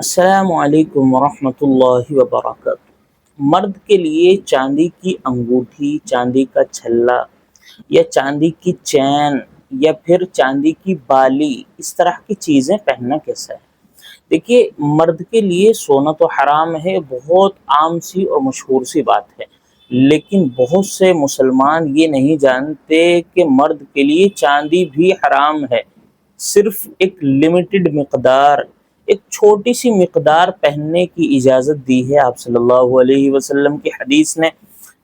السلام علیکم ورحمۃ اللہ وبرکاتہ۔ مرد کے لیے چاندی کی انگوٹھی، چاندی کا چھلا یا چاندی کی چین یا پھر چاندی کی بالی، اس طرح کی چیزیں پہننا کیسا ہے؟ دیکھیے، مرد کے لیے سونا تو حرام ہے، بہت عام سی اور مشہور سی بات ہے، لیکن بہت سے مسلمان یہ نہیں جانتے کہ مرد کے لیے چاندی بھی حرام ہے۔ صرف ایک لمیٹڈ مقدار، ایک چھوٹی سی مقدار پہننے کی اجازت دی ہے آپ صلی اللہ علیہ وسلم کی حدیث نے،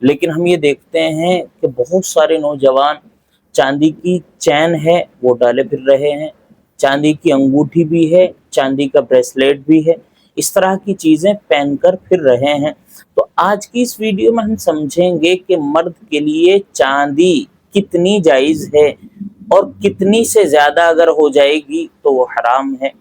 لیکن ہم یہ دیکھتے ہیں کہ بہت سارے نوجوان چاندی کی چین ہے وہ ڈالے پھر رہے ہیں، چاندی کی انگوٹھی بھی ہے، چاندی کا بریسلیٹ بھی ہے، اس طرح کی چیزیں پہن کر پھر رہے ہیں۔ تو آج کی اس ویڈیو میں ہم سمجھیں گے کہ مرد کے لیے چاندی کتنی جائز ہے اور کتنی سے زیادہ اگر ہو جائے گی تو وہ حرام ہے،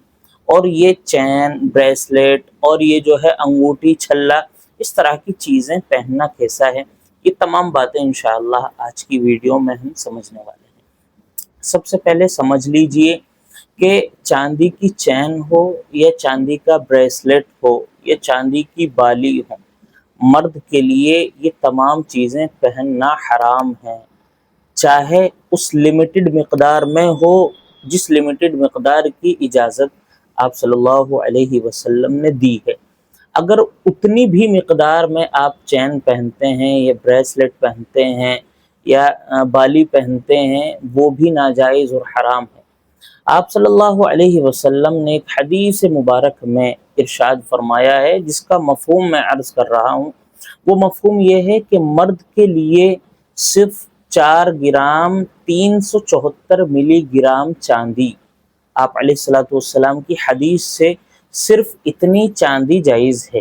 اور یہ چین، بریسلیٹ اور یہ جو ہے انگوٹھی، چھلا، اس طرح کی چیزیں پہننا کیسا ہے، یہ تمام باتیں انشاءاللہ آج کی ویڈیو میں ہم سمجھنے والے ہیں۔ سب سے پہلے سمجھ لیجئے کہ چاندی کی چین ہو یا چاندی کا بریسلیٹ ہو یا چاندی کی بالی ہو، مرد کے لیے یہ تمام چیزیں پہننا حرام ہیں، چاہے اس لمیٹڈ مقدار میں ہو جس لمیٹڈ مقدار کی اجازت آپ صلی اللہ علیہ وسلم نے دی ہے۔ اگر اتنی بھی مقدار میں آپ چین پہنتے ہیں یا بریسلیٹ پہنتے ہیں یا بالی پہنتے ہیں، وہ بھی ناجائز اور حرام ہے۔ آپ صلی اللہ علیہ وسلم نے ایک حدیث مبارک میں ارشاد فرمایا ہے، جس کا مفہوم میں عرض کر رہا ہوں۔ وہ مفہوم یہ ہے کہ مرد کے لیے صرف 4 گرام 374 ملی گرام چاندی، آپ علیہ الصلوۃ والسلام کی حدیث سے صرف اتنی چاندی جائز ہے،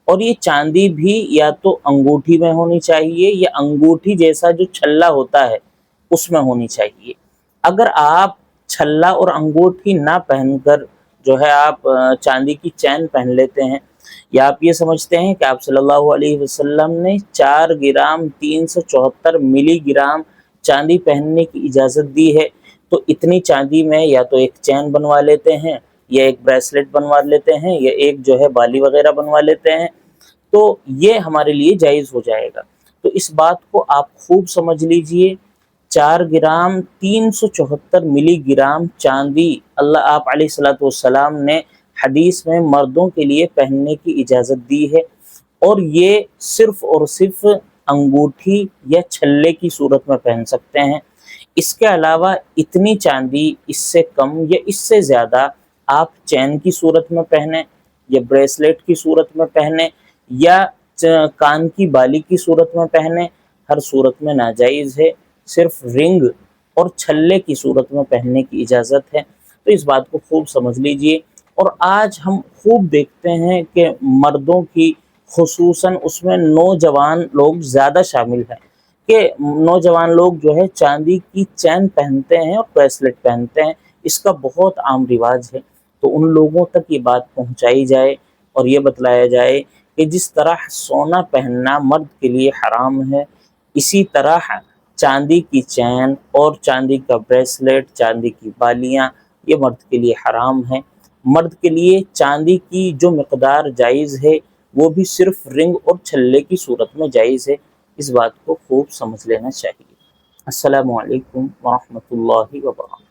اور یہ چاندی بھی یا تو انگوٹھی میں ہونی چاہیے یا انگوٹھی جیسا جو چھلا ہوتا ہے اس میں ہونی چاہیے۔ اگر آپ چھلا اور انگوٹھی نہ پہن کر جو ہے آپ چاندی کی چین پہن لیتے ہیں، یا آپ یہ سمجھتے ہیں کہ آپ صلی اللہ علیہ وسلم نے 4 گرام 374 ملی گرام چاندی پہننے کی اجازت دی ہے، تو اتنی چاندی میں یا تو ایک چین بنوا لیتے ہیں یا ایک بریسلیٹ بنوا لیتے ہیں یا ایک جو ہے بالی وغیرہ بنوا لیتے ہیں، تو یہ ہمارے لیے جائز ہو جائے گا۔ تو اس بات کو آپ خوب سمجھ لیجئے، 4 گرام 374 ملی گرام چاندی اللہ آپ علیہ الصلوۃ والسلام نے حدیث میں مردوں کے لیے پہننے کی اجازت دی ہے، اور یہ صرف اور صرف انگوٹھی یا چھلے کی صورت میں پہن سکتے ہیں۔ اس کے علاوہ اتنی چاندی، اس سے کم یا اس سے زیادہ آپ چین کی صورت میں پہنیں یا بریسلیٹ کی صورت میں پہنیں یا کان کی بالی کی صورت میں پہنیں، ہر صورت میں ناجائز ہے، صرف رنگ اور چھلے کی صورت میں پہننے کی اجازت ہے۔ تو اس بات کو خوب سمجھ لیجئے۔ اور آج ہم خوب دیکھتے ہیں کہ مردوں کی، خصوصاً اس میں نوجوان لوگ زیادہ شامل ہیں، کہ نوجوان لوگ جو ہے چاندی کی چین پہنتے ہیں اور بریسلیٹ پہنتے ہیں، اس کا بہت عام رواج ہے۔ تو ان لوگوں تک یہ بات پہنچائی جائے اور یہ بتلایا جائے کہ جس طرح سونا پہننا مرد کے لیے حرام ہے، اسی طرح چاندی کی چین اور چاندی کا بریسلیٹ، چاندی کی بالیاں، یہ مرد کے لیے حرام ہیں۔ مرد کے لیے چاندی کی جو مقدار جائز ہے وہ بھی صرف رنگ اور چھلے کی صورت میں جائز ہے۔ اس بات کو خوب سمجھ لینا چاہیے۔ السلام علیکم ورحمۃ اللہ وبرکاتہ۔